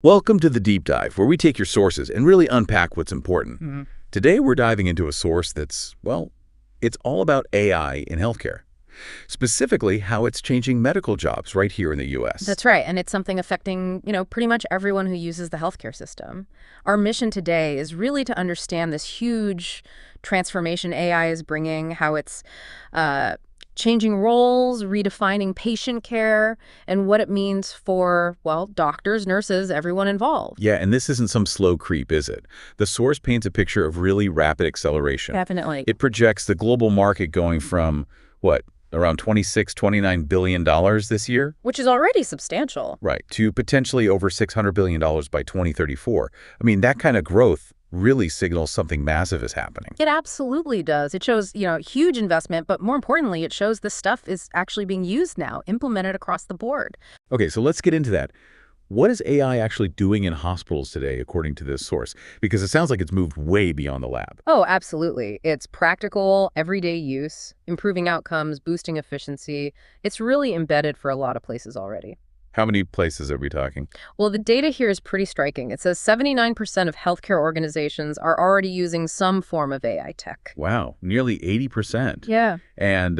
Welcome to the Deep Dive, where we take your sources and really unpack what's important. hmm Today, we're diving into a source that's, well, it's all about AI in healthcare. Specifically, how it's changing medical jobs right here in the U.S. That's right, and it's something affecting, pretty much everyone who uses the healthcare system. Our mission today is really to understand this huge transformation AI is bringing, how it's changing roles, redefining patient care, and what it means for, well, doctors, nurses, everyone involved. Yeah, and this isn't some slow creep, is it? The source paints a picture of really rapid acceleration. Definitely. It projects the global market going from, what, around $29 billion this year? Which is already substantial. Right, to potentially over $600 billion by 2034. I mean, that kind of growth really signals something massive is happening. It absolutely does. It shows, huge investment, but more importantly, it shows this stuff is actually being used now, implemented across the board. Okay, so let's get into that. What is AI actually doing in hospitals today, according to this source? Because it sounds like it's moved way beyond the lab. Oh, absolutely. It's practical, everyday use, improving outcomes, boosting efficiency. It's really embedded for a lot of places already. How many places are we talking? Well, the data here is pretty striking. It says 79% of healthcare organizations are already using some form of AI tech. Wow, nearly 80%. Yeah. And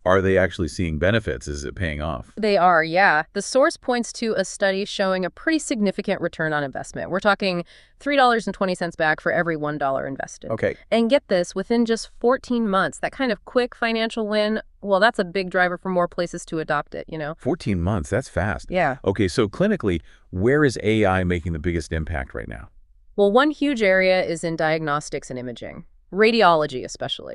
are they actually seeing benefits? Is it paying off? They are, yeah. The source points to a study showing a pretty significant return on investment. We're talking $3.20 back for every $1 invested. Okay. And get this, within just 14 months, that kind of quick financial win, well, that's a big driver for more places to adopt it, 14 months, that's fast. Yeah. Okay, so clinically, where is AI making the biggest impact right now? Well, one huge area is in diagnostics and imaging, radiology especially.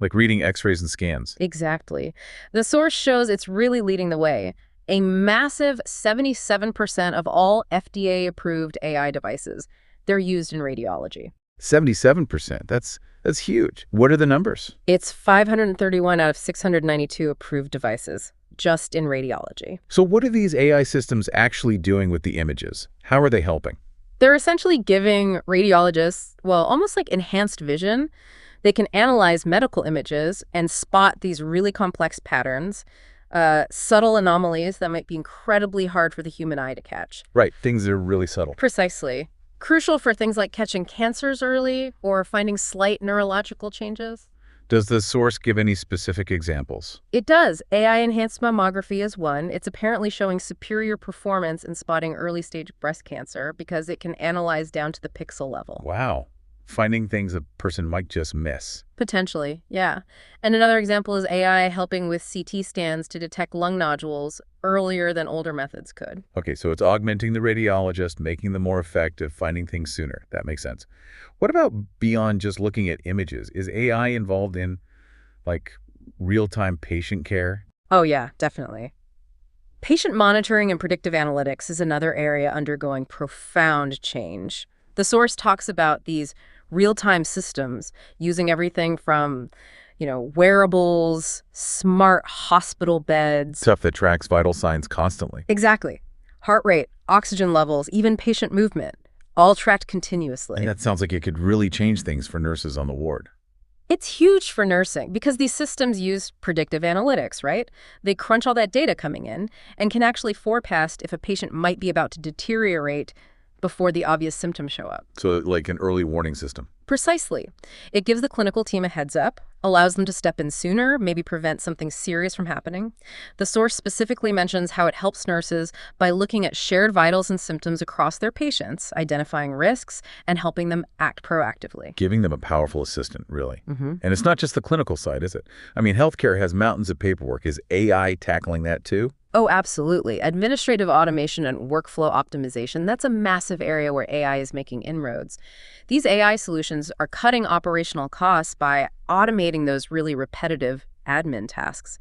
Like reading x-rays and scans. Exactly. The source shows it's really leading the way. A massive 77% of all FDA-approved AI devices, they're used in radiology. 77%, that's huge. What are the numbers? It's 531 out of 692 approved devices, just in radiology. So what are these AI systems actually doing with the images? How are they helping? They're essentially giving radiologists, well, almost like enhanced vision. They can analyze medical images and spot these really complex patterns, subtle anomalies that might be incredibly hard for the human eye to catch. Right, things that are really subtle. Precisely. Crucial for things like catching cancers early or finding slight neurological changes. Does the source give any specific examples? It does. AI-enhanced mammography is one. It's apparently showing superior performance in spotting early-stage breast cancer because it can analyze down to the pixel level. Wow. Finding things a person might just miss. Potentially, yeah. And another example is AI helping with CT scans to detect lung nodules earlier than older methods could. Okay, so it's augmenting the radiologist, making them more effective, finding things sooner. That makes sense. What about beyond just looking at images? Is AI involved in, like, real-time patient care? Oh, yeah, definitely. Patient monitoring and predictive analytics is another area undergoing profound change. The source talks about these real-time systems using everything from, wearables, smart hospital beds. Stuff that tracks vital signs constantly. Exactly. Heart rate, oxygen levels, even patient movement, all tracked continuously. And that sounds like it could really change things for nurses on the ward. It's huge for nursing because these systems use predictive analytics, right? They crunch all that data coming in and can actually forecast if a patient might be about to deteriorate before the obvious symptoms show up. So like an early warning system. Precisely. It gives the clinical team a heads up, allows them to step in sooner, maybe prevent something serious from happening. The source specifically mentions how it helps nurses by looking at shared vitals and symptoms across their patients, identifying risks, and helping them act proactively. Giving them a powerful assistant, really. Mm-hmm. And it's not just the clinical side, is it? I mean, healthcare has mountains of paperwork. Is AI tackling that too? Oh, absolutely. Administrative automation and workflow optimization, that's a massive area where AI is making inroads. These AI solutions are cutting operational costs by automating those really repetitive admin tasks.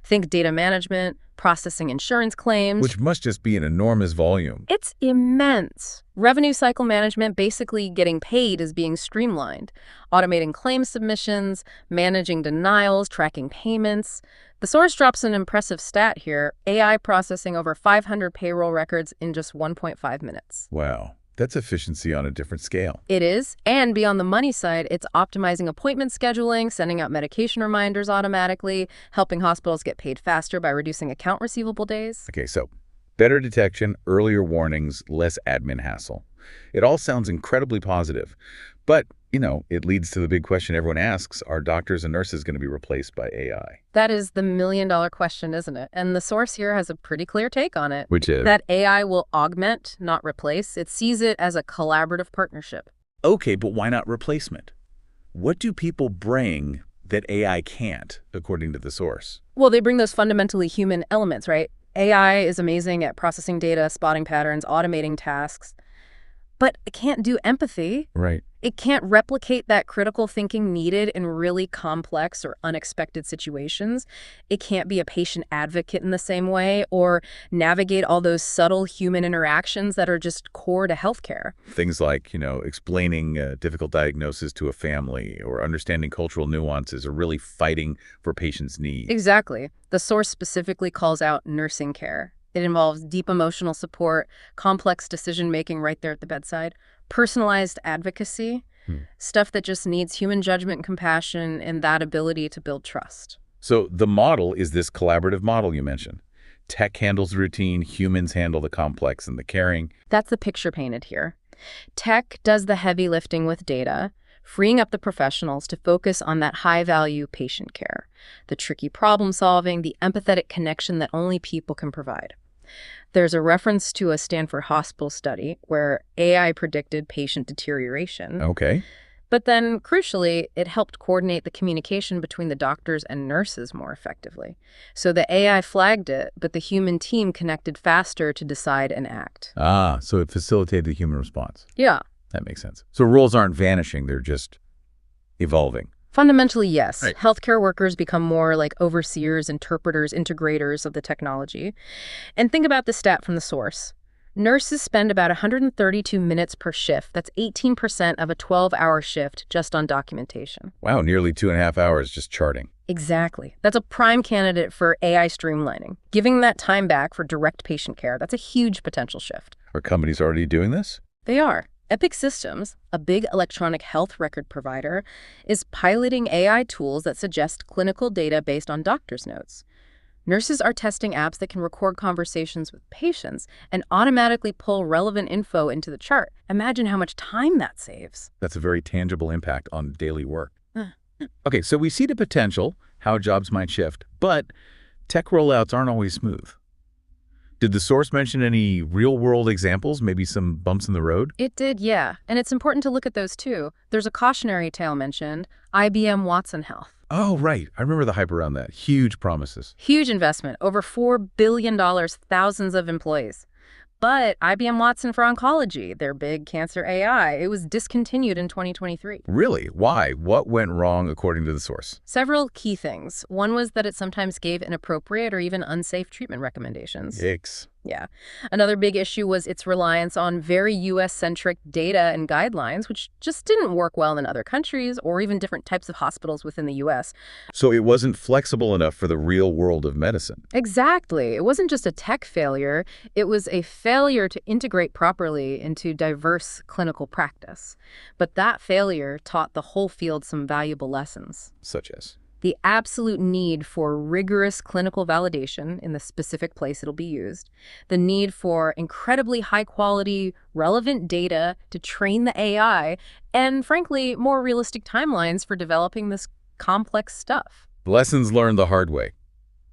Think data management, processing insurance claims. Which must just be an enormous volume. It's immense. Revenue cycle management, basically getting paid, is being streamlined. Automating claim submissions, managing denials, tracking payments. The source drops an impressive stat here, AI processing over 500 payroll records in just 1.5 minutes. Wow. That's efficiency on a different scale. It is, and beyond the money side, it's optimizing appointment scheduling, sending out medication reminders automatically, helping hospitals get paid faster by reducing account receivable days. Okay, so Better detection, earlier warnings, less admin hassle. It all sounds incredibly positive. But, it leads to the big question everyone asks, are doctors and nurses going to be replaced by AI? That is the million-dollar question, isn't it? And the source here has a pretty clear take on it. Which is? That AI will augment, not replace. It sees it as a collaborative partnership. Okay, but why not replacement? What do people bring that AI can't, according to the source? Well, they bring those fundamentally human elements, right? AI is amazing at processing data, spotting patterns, automating tasks, but it can't do empathy. Right. It can't replicate that critical thinking needed in really complex or unexpected situations. It can't be a patient advocate in the same way or navigate all those subtle human interactions that are just core to healthcare. Things like, explaining a difficult diagnosis to a family or understanding cultural nuances or really fighting for patients' needs. Exactly. The source specifically calls out nursing care. It involves deep emotional support, complex decision-making right there at the bedside, personalized advocacy, stuff that just needs human judgment and compassion and that ability to build trust. So the model is this collaborative model you mentioned. Tech handles routine, humans handle the complex and the caring. That's the picture painted here. Tech does the heavy lifting with data, freeing up the professionals to focus on that high-value patient care, the tricky problem-solving, the empathetic connection that only people can provide. There's a reference to a Stanford hospital study where AI predicted patient deterioration. Okay. But then, crucially, it helped coordinate the communication between the doctors and nurses more effectively. So the AI flagged it, but the human team connected faster to decide and act. Ah, so it facilitated the human response. Yeah. That makes sense. So roles aren't vanishing, they're just evolving. Fundamentally, yes. Right. Healthcare workers become more like overseers, interpreters, integrators of the technology. And think about the stat from the source. Nurses spend about 132 minutes per shift. That's 18% of a 12-hour shift just on documentation. Wow, nearly 2.5 hours just charting. Exactly. That's a prime candidate for AI streamlining. Giving that time back for direct patient care, that's a huge potential shift. Are companies already doing this? They are. Epic Systems, a big electronic health record provider, is piloting AI tools that suggest clinical data based on doctor's notes. Nurses are testing apps that can record conversations with patients and automatically pull relevant info into the chart. Imagine how much time that saves. That's a very tangible impact on daily work. Okay, so we see the potential, how jobs might shift, but tech rollouts aren't always smooth. Did the source mention any real-world examples, maybe some bumps in the road? It did, yeah. And it's important to look at those too. There's a cautionary tale mentioned, IBM Watson Health. Oh, right. I remember the hype around that. Huge promises. Huge investment, over $4 billion, thousands of employees. But IBM Watson for oncology, their big cancer AI, it was discontinued in 2023. Really? Why? What went wrong according to the source? Several key things. One was that it sometimes gave inappropriate or even unsafe treatment recommendations. Yikes. Yeah. Another big issue was its reliance on very U.S.-centric data and guidelines, which just didn't work well in other countries or even different types of hospitals within the U.S. So it wasn't flexible enough for the real world of medicine. Exactly. It wasn't just a tech failure. It was a failure to integrate properly into diverse clinical practice. But that failure taught the whole field some valuable lessons. Such as? The absolute need for rigorous clinical validation in the specific place it'll be used, the need for incredibly high-quality, relevant data to train the AI, and frankly, more realistic timelines for developing this complex stuff. Lessons learned the hard way.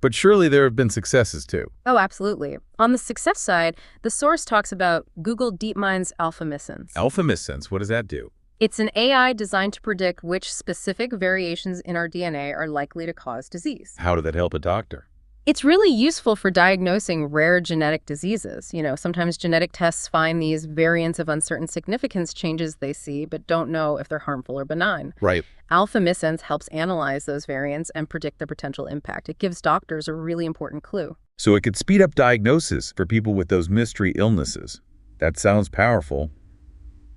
But surely there have been successes too. Oh, absolutely. On the success side, the source talks about Google DeepMind's AlphaMissense. AlphaMissense, what does that do? It's an AI designed to predict which specific variations in our DNA are likely to cause disease. How did that help a doctor? It's really useful for diagnosing rare genetic diseases. Sometimes genetic tests find these variants of uncertain significance changes they see, but don't know if they're harmful or benign. Right. AlphaMissense helps analyze those variants and predict their potential impact. It gives doctors a really important clue. So it could speed up diagnosis for people with those mystery illnesses. That sounds powerful.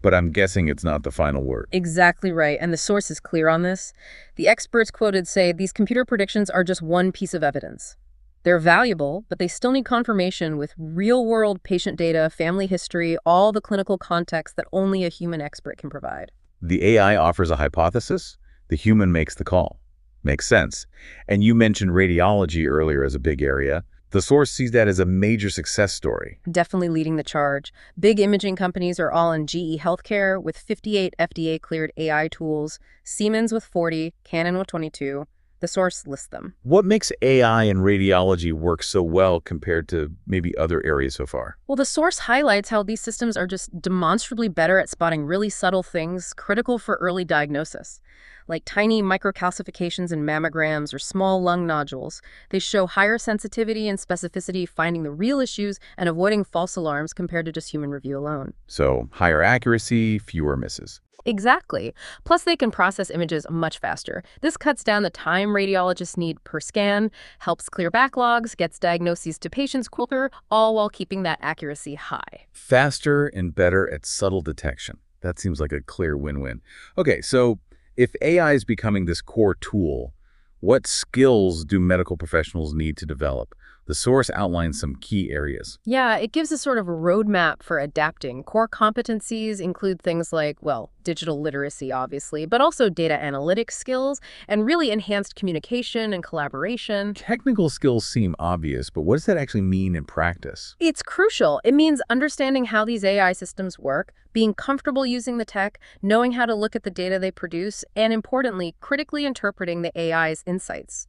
But I'm guessing it's not the final word. Exactly right, and the source is clear on this. The experts quoted say these computer predictions are just one piece of evidence. They're valuable, but they still need confirmation with real-world patient data, family history, all the clinical context that only a human expert can provide. The AI offers a hypothesis, the human makes the call. Makes sense. And you mentioned radiology earlier as a big area. The source sees that as a major success story. Definitely leading the charge. Big imaging companies are all in GE Healthcare with 58 FDA-cleared AI tools, Siemens with 40, Canon with 22. The source lists them. What makes AI in radiology work so well compared to maybe other areas so far? Well, the source highlights how these systems are just demonstrably better at spotting really subtle things critical for early diagnosis, like tiny microcalcifications in mammograms or small lung nodules. They show higher sensitivity and specificity, finding the real issues and avoiding false alarms compared to just human review alone. So higher accuracy, fewer misses. Exactly. Plus, they can process images much faster. This cuts down the time radiologists need per scan, helps clear backlogs, gets diagnoses to patients quicker, all while keeping that accuracy high. Faster and better at subtle detection. That seems like a clear win-win. Okay, so if AI is becoming this core tool, what skills do medical professionals need to develop? The source outlines some key areas. Yeah, it gives a sort of a roadmap for adapting. Core competencies include things like, well, digital literacy, obviously, but also data analytics skills and really enhanced communication and collaboration. Technical skills seem obvious, but what does that actually mean in practice? It's crucial. It means understanding how these AI systems work, being comfortable using the tech, knowing how to look at the data they produce, and importantly, critically interpreting the AI's insights.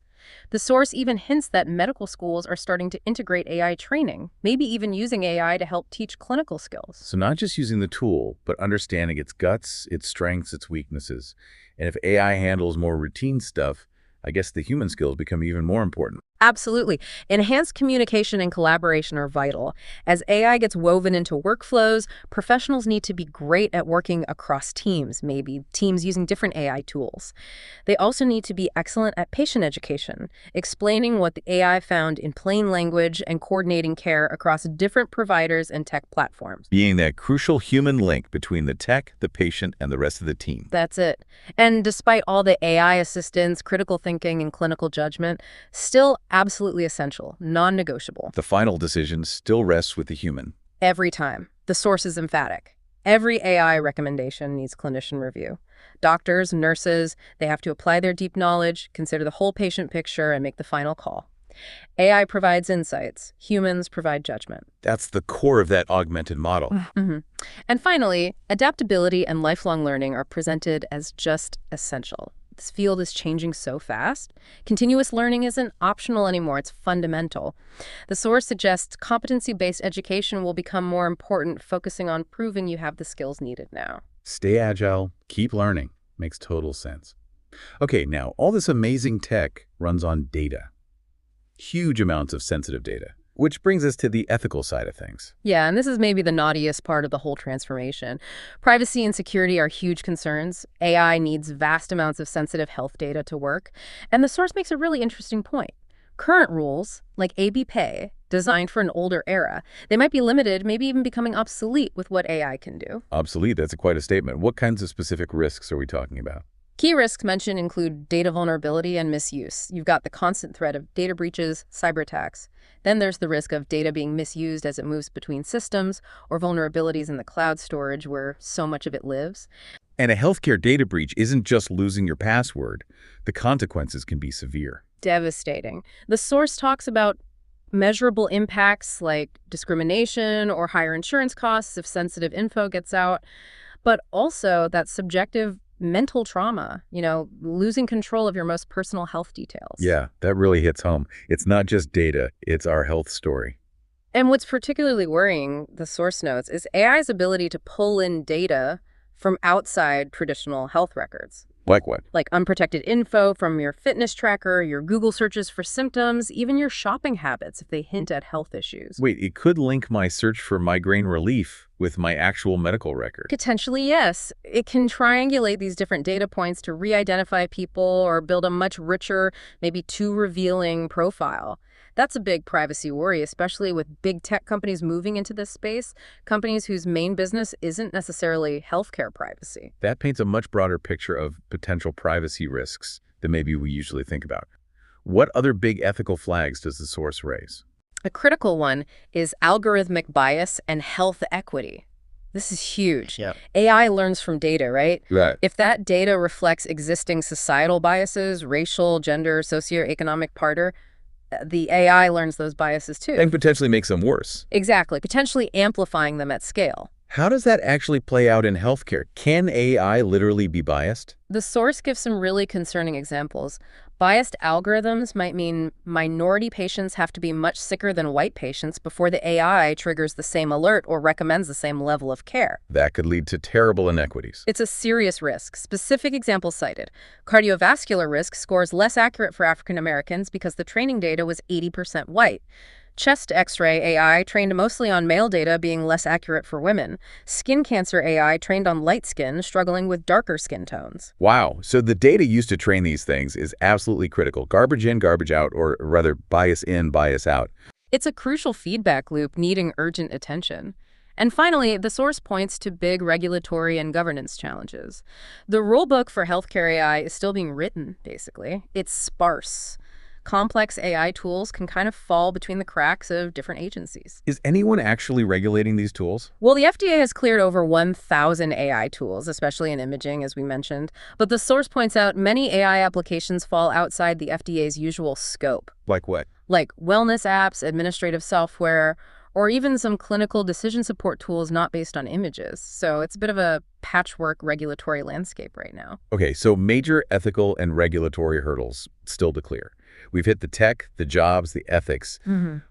The source even hints that medical schools are starting to integrate AI training, maybe even using AI to help teach clinical skills. So not just using the tool, but understanding its guts, its strengths, its weaknesses. And if AI handles more routine stuff, I guess the human skills become even more important. Absolutely. Enhanced communication and collaboration are vital. As AI gets woven into workflows, professionals need to be great at working across teams, maybe teams using different AI tools. They also need to be excellent at patient education, explaining what the AI found in plain language and coordinating care across different providers and tech platforms. Being that crucial human link between the tech, the patient, and the rest of the team. That's it. And despite all the AI assistance, critical thinking, and clinical judgment, still absolutely essential, non-negotiable. The final decision still rests with the human. Every time. The source is emphatic. Every AI recommendation needs clinician review. Doctors, nurses, they have to apply their deep knowledge, consider the whole patient picture, and make the final call. AI provides insights. Humans provide judgment. That's the core of that augmented model. Mm-hmm. And finally, adaptability and lifelong learning are presented as just essential. This field is changing so fast. Continuous learning isn't optional anymore, it's fundamental. The source suggests competency-based education will become more important, focusing on proving you have the skills needed now. Stay agile, keep learning. Makes total sense. Okay, now, all this amazing tech runs on data. Huge amounts of sensitive data. Which brings us to the ethical side of things. Yeah, and this is maybe the naughtiest part of the whole transformation. Privacy and security are huge concerns. AI needs vast amounts of sensitive health data to work. And the source makes a really interesting point. Current rules, like A/B Pay, designed for an older era, they might be limited, maybe even becoming obsolete with what AI can do. Obsolete, that's quite a statement. What kinds of specific risks are we talking about? Key risks mentioned include data vulnerability and misuse. You've got the constant threat of data breaches, cyber attacks. Then there's the risk of data being misused as it moves between systems or vulnerabilities in the cloud storage where so much of it lives. And a healthcare data breach isn't just losing your password. The consequences can be severe. Devastating. The source talks about measurable impacts like discrimination or higher insurance costs if sensitive info gets out, but also that subjective mental trauma, losing control of your most personal health details. Yeah, that really hits home. It's not just data, it's our health story. And what's particularly worrying, the source notes, is AI's ability to pull in data from outside traditional health records. Like what? Like unprotected info from your fitness tracker, your Google searches for symptoms, even your shopping habits if they hint at health issues. Wait, it could link my search for migraine relief with my actual medical record. Potentially, yes. It can triangulate these different data points to re-identify people or build a much richer, maybe too revealing profile. That's a big privacy worry, especially with big tech companies moving into this space, companies whose main business isn't necessarily healthcare privacy. That paints a much broader picture of potential privacy risks than maybe we usually think about. What other big ethical flags does the source raise? A critical one is algorithmic bias and health equity. This is huge. Yeah. AI learns from data, right? Right. If that data reflects existing societal biases, racial, gender, socioeconomic the AI learns those biases too. And potentially makes them worse. Exactly, potentially amplifying them at scale. How does that actually play out in healthcare? Can AI literally be biased? The source gives some really concerning examples. Biased algorithms might mean minority patients have to be much sicker than white patients before the AI triggers the same alert or recommends the same level of care. That could lead to terrible inequities. It's a serious risk. Specific examples cited. Cardiovascular risk scores less accurate for African Americans because the training data was 80% white. Chest X-ray AI trained mostly on male data being less accurate for women. Skin cancer AI trained on light skin, struggling with darker skin tones. Wow. So the data used to train these things is absolutely critical. Garbage in, garbage out, or rather bias in, bias out. It's a crucial feedback loop needing urgent attention. And finally, the source points to big regulatory and governance challenges. The rulebook for healthcare AI is still being written, basically. It's sparse. Complex AI tools can kind of fall between the cracks of different agencies. Is anyone actually regulating these tools? Well, the FDA has cleared over 1,000 AI tools, especially in imaging, as we mentioned. But the source points out many AI applications fall outside the FDA's usual scope. Like what? Like wellness apps, administrative software, or even some clinical decision support tools not based on images. So it's a bit of a patchwork regulatory landscape right now. Okay, so major ethical and regulatory hurdles still to clear. We've hit the tech, the jobs, the ethics.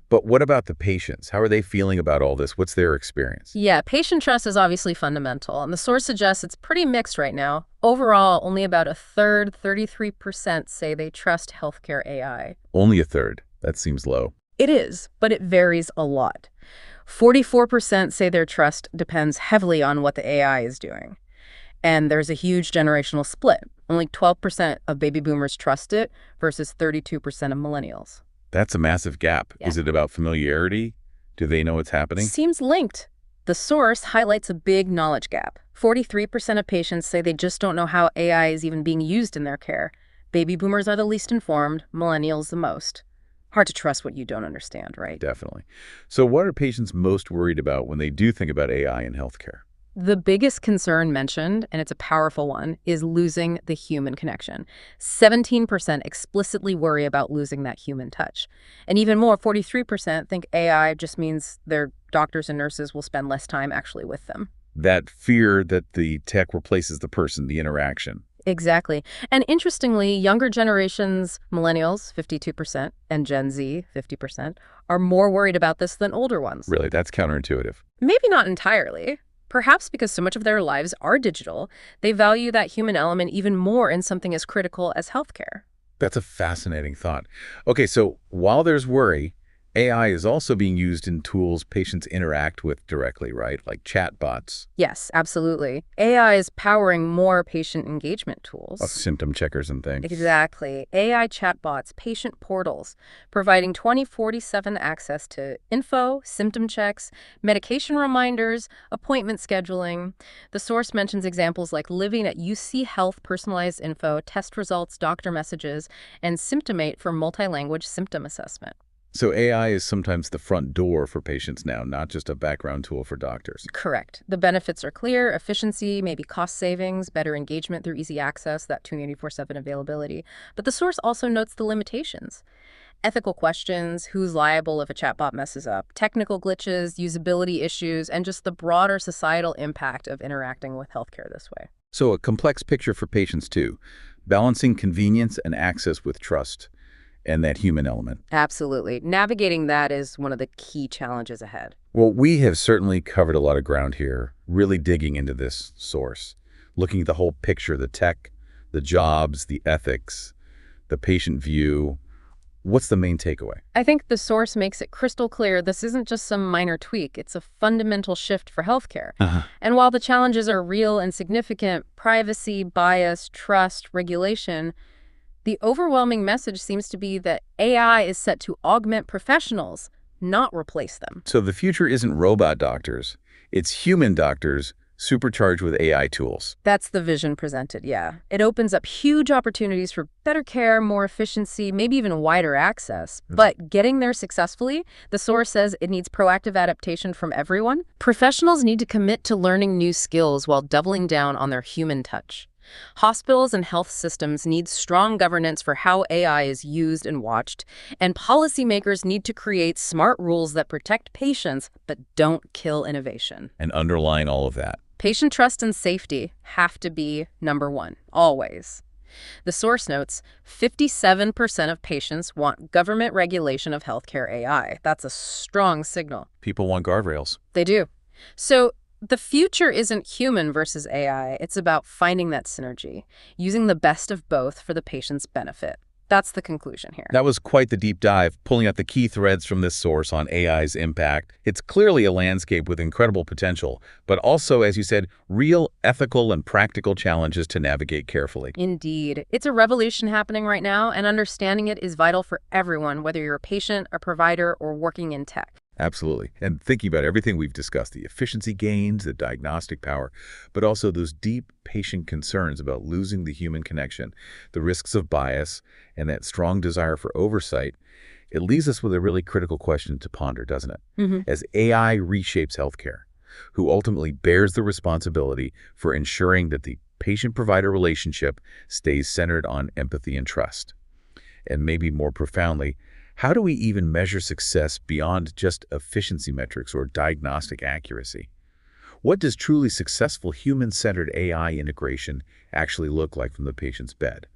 But what about the patients? How are they feeling about all this? What's their experience? Yeah, patient trust is obviously fundamental, and the source suggests it's pretty mixed right now. Overall, only about a third, 33%, say they trust healthcare AI. Only a third. That seems low. It is, but it varies a lot. 44% say their trust depends heavily on what the AI is doing. And there's a huge generational split. Only 12% of baby boomers trust it versus 32% of millennials. That's a massive gap. Yeah. Is it about familiarity? Do they know what's happening? Seems linked. The source highlights a big knowledge gap. 43% of patients say they just don't know how AI is even being used in their care. Baby boomers are the least informed, millennials the most. Hard to trust what you don't understand, right? Definitely. So what are patients most worried about when they do think about AI in healthcare? The biggest concern mentioned, and it's a powerful one, is losing the human connection. 17% explicitly worry about losing that human touch. And even more, 43% think AI just means their doctors and nurses will spend less time actually with them. That fear that the tech replaces the person, the interaction. Exactly. And interestingly, younger generations, millennials, 52%, and Gen Z, 50%, are more worried about this than older ones. Really, that's counterintuitive. Maybe not entirely. Perhaps because so much of their lives are digital, they value that human element even more in something as critical as healthcare. That's a fascinating thought. Okay, so while there's worry, AI is also being used in tools patients interact with directly, right? Like chatbots, Yes, absolutely. AI is powering more patient engagement tools. symptom checkers and things. Exactly. AI chatbots, patient portals, providing 24/7 access to info, symptom checks, medication reminders, appointment scheduling. The source mentions examples like Living at UC Health personalized info, test results, doctor messages, and Symptomate for multi-language symptom assessment. So AI is sometimes the front door for patients now, not just a background tool for doctors. Correct. The benefits are clear: efficiency, maybe cost savings, better engagement through easy access, that 24/7 availability. But the source also notes the limitations. Ethical questions, who's liable if a chatbot messes up, technical glitches, usability issues, and just the broader societal impact of interacting with healthcare this way. So a complex picture for patients too, balancing convenience and access with trust and that human element. Absolutely. Navigating that is one of the key challenges ahead. Well, we have certainly covered a lot of ground here, really digging into this source, looking at the whole picture, the tech, the jobs, the ethics, the patient view. What's the main takeaway? I think the source makes it crystal clear this isn't just some minor tweak, it's a fundamental shift for healthcare. And while the challenges are real and significant, privacy, bias, trust, regulation, the overwhelming message seems to be that AI is set to augment professionals, not replace them. So the future isn't robot doctors, it's human doctors supercharged with AI tools. That's the vision presented, yeah. It opens up huge opportunities for better care, more efficiency, maybe even wider access. But getting there successfully, the source says it needs proactive adaptation from everyone. Professionals need to commit to learning new skills while doubling down on their human touch. Hospitals and health systems need strong governance for how AI is used and watched, and policymakers need to create smart rules that protect patients but don't kill innovation. And underlying all of that. Patient trust and safety have to be number one, always. The source notes, 57% of patients want government regulation of healthcare AI. That's a strong signal. People want guardrails. They do. So the future isn't human versus AI. It's about finding that synergy, using the best of both for the patient's benefit. That's the conclusion here. That was quite the deep dive, pulling out the key threads from this source on AI's impact. It's clearly a landscape with incredible potential, but also, as you said, real ethical and practical challenges to navigate carefully. Indeed. It's a revolution happening right now, and understanding it is vital for everyone, whether you're a patient, a provider, or working in tech. Absolutely. And thinking about everything we've discussed, the efficiency gains, the diagnostic power, but also those deep patient concerns about losing the human connection, the risks of bias, and that strong desire for oversight, it leaves us with a really critical question to ponder, doesn't it? As AI reshapes healthcare, who ultimately bears the responsibility for ensuring that the patient-provider relationship stays centered on empathy and trust? And maybe more profoundly, how do we even measure success beyond just efficiency metrics or diagnostic accuracy? What does truly successful human-centered AI integration actually look like from the patient's bed,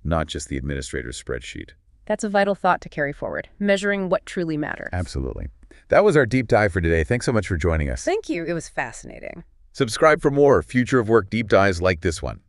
not just the administrator's spreadsheet? That's a vital thought to carry forward, measuring what truly matters. Absolutely. That was our deep dive for today. Thanks so much for joining us. Thank you. It was fascinating. Subscribe for more Future of Work deep dives like this one.